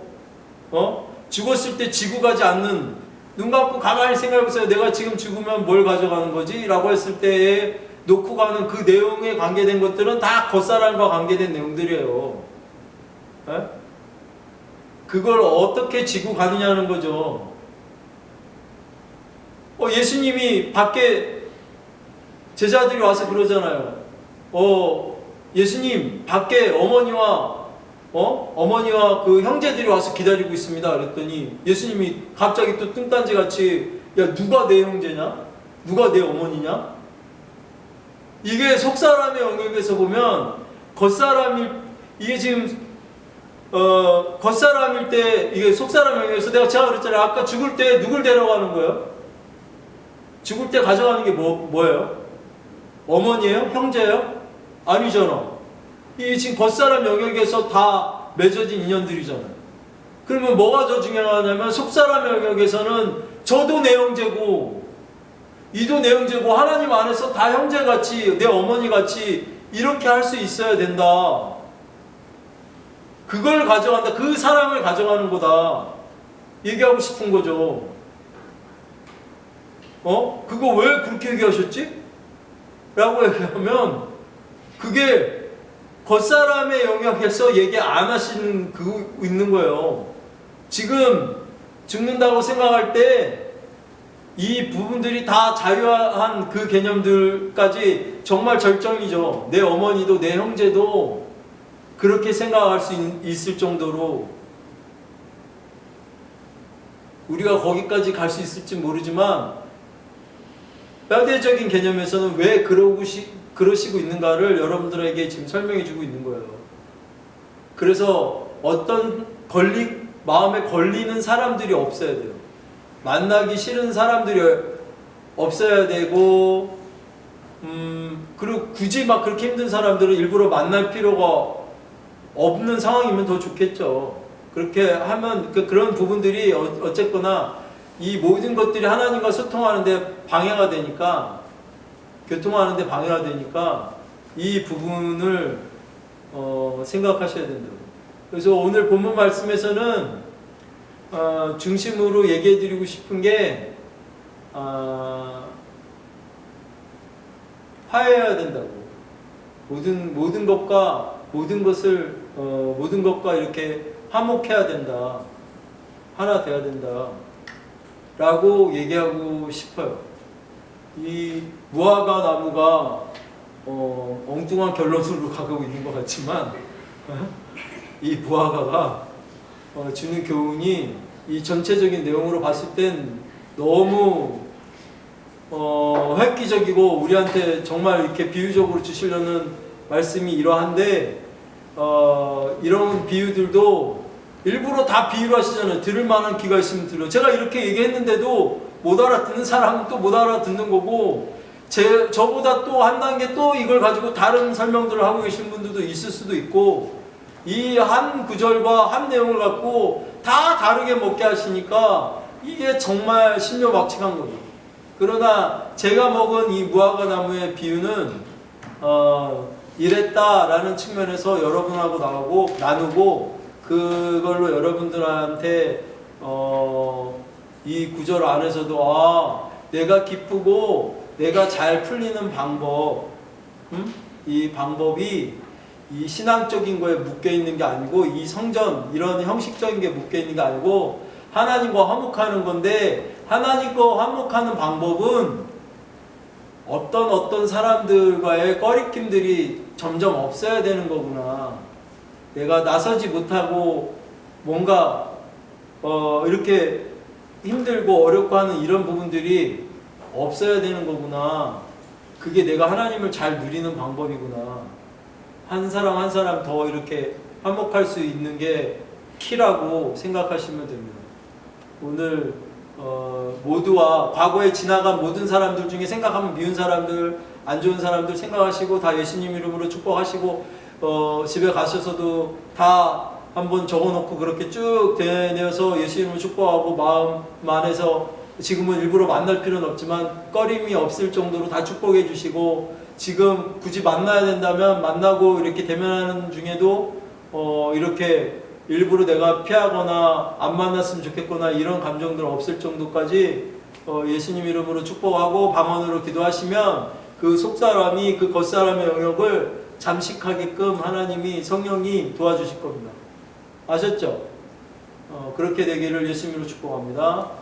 죽었을 때 지고 가지 않는, 눈 감고 가만히 생각해보세요. 내가 지금 죽으면 뭘 가져가는 거지? 라고 했을 때에 놓고 가는 그 내용에 관계된 것들은 다 겉사람과 관계된 내용들이에요. 에? 그걸 어떻게 지고 가느냐는 거죠. 예수님이 밖에 제자들이 와서 그러잖아요. 예수님, 밖에 어머니와 그 형제들이 와서 기다리고 있습니다. 그랬더니 예수님이 갑자기 또 뚱딴지 같이, 야, 누가 내 형제냐? 누가 내 어머니냐? 이게 속사람의 영역에서 보면 이게 지금 겉사람일 때, 이게 속사람 영역에서 제가 그랬잖아요. 아까 죽을 때 누굴 데려가는 거예요? 죽을 때 가져가는 게 뭐예요? 어머니예요? 형제예요? 아니잖아. 이 지금 겉사람 영역에서 다 맺어진 인연들이잖아요. 그러면 뭐가 더 중요하냐면 속사람 영역에서는 저도 내 형제고 이도 내 형제고 하나님 안에서 다 형제같이 내 어머니같이 이렇게 할 수 있어야 된다. 그걸 가져간다. 그 사랑을 가져가는 거다. 얘기하고 싶은 거죠. 그거 왜 그렇게 얘기하셨지? 라고 얘기하면 그게 겉사람의 영역에서 얘기 안 하시는 있는 거예요. 지금 죽는다고 생각할 때 이 부분들이 다 자유한 그 개념들까지 정말 절정이죠. 내 어머니도 내 형제도 그렇게 생각할 수 있을 정도로 우리가 거기까지 갈 수 있을지 모르지만 뼈대적인 개념에서는 왜 그러시고 있는가를 여러분들에게 지금 설명해 주고 있는 거예요. 그래서 어떤 마음에 걸리는 사람들이 없어야 돼요. 만나기 싫은 사람들이 없어야 되고, 그리고 굳이 막 그렇게 힘든 사람들은 일부러 만날 필요가 없는 상황이면 더 좋겠죠. 그렇게 하면 그런 부분들이 어쨌거나 이 모든 것들이 하나님과 소통하는데 방해가 되니까, 교통하는데 방해가 되니까 이 부분을 생각하셔야 된다고. 그래서 오늘 본문 말씀에서는 중심으로 얘기해 드리고 싶은 게 화해해야 된다고. 모든 것과 이렇게 화목해야 된다. 하나 돼야 된다. 라고 얘기하고 싶어요. 이 무화과 나무가 엉뚱한 결론으로 가고 있는 것 같지만 이 무화과가 주는 교훈이 이 전체적인 내용으로 봤을 땐 너무 획기적이고 우리한테 정말 이렇게 비유적으로 주시려는 말씀이 이러한데 이런 비유들도 일부러 다 비유를 하시잖아요. 들을 만한 귀가 있으면 들어. 제가 이렇게 얘기했는데도 못 알아듣는 사람은 또 못 알아듣는 거고 저보다 또 한 단계 또 이걸 가지고 다른 설명들을 하고 계신 분들도 있을 수도 있고 이 한 구절과 한 내용을 갖고 다 다르게 먹게 하시니까 이게 정말 신묘막측한 거죠. 그러나 제가 먹은 이 무화과 나무의 비유는 이랬다라는 측면에서 여러분하고 나누고 그걸로 여러분들한테 이 구절 안에서도 내가 기쁘고 내가 잘 풀리는 방법, 이 방법이 이 신앙적인 거에 묶여있는 게 아니고 이 성전 이런 형식적인 게 묶여있는 게 아니고 하나님과 화목하는 건데 하나님과 화목하는 방법은 어떤 사람들과의 꺼리낌들이 점점 없어야 되는 거구나. 내가 나서지 못하고 뭔가 이렇게 힘들고 어렵고 하는 이런 부분들이 없어야 되는 거구나. 그게 내가 하나님을 잘 누리는 방법이구나. 한 사람 한 사람 더 이렇게 화목할 수 있는 게 키라고 생각하시면 됩니다. 오늘 모두와 과거에 지나간 모든 사람들 중에 생각하면 미운 사람들, 안 좋은 사람들 생각하시고 다 예수님 이름으로 축복하시고 집에 가셔서도 다 한번 적어놓고 그렇게 쭉 되뇌어서 예수 이름으로 축복하고 마음 안에서 지금은 일부러 만날 필요는 없지만 꺼림이 없을 정도로 다 축복해 주시고 지금 굳이 만나야 된다면 만나고 이렇게 대면하는 중에도 이렇게 일부러 내가 피하거나 안 만났으면 좋겠거나 이런 감정들 없을 정도까지 예수님 이름으로 축복하고 방언으로 기도하시면 그 속사람이 그 겉사람의 영역을 잠식하게끔 하나님이 성령이 도와주실 겁니다. 아셨죠? 그렇게 되기를 예수님으로 축복합니다.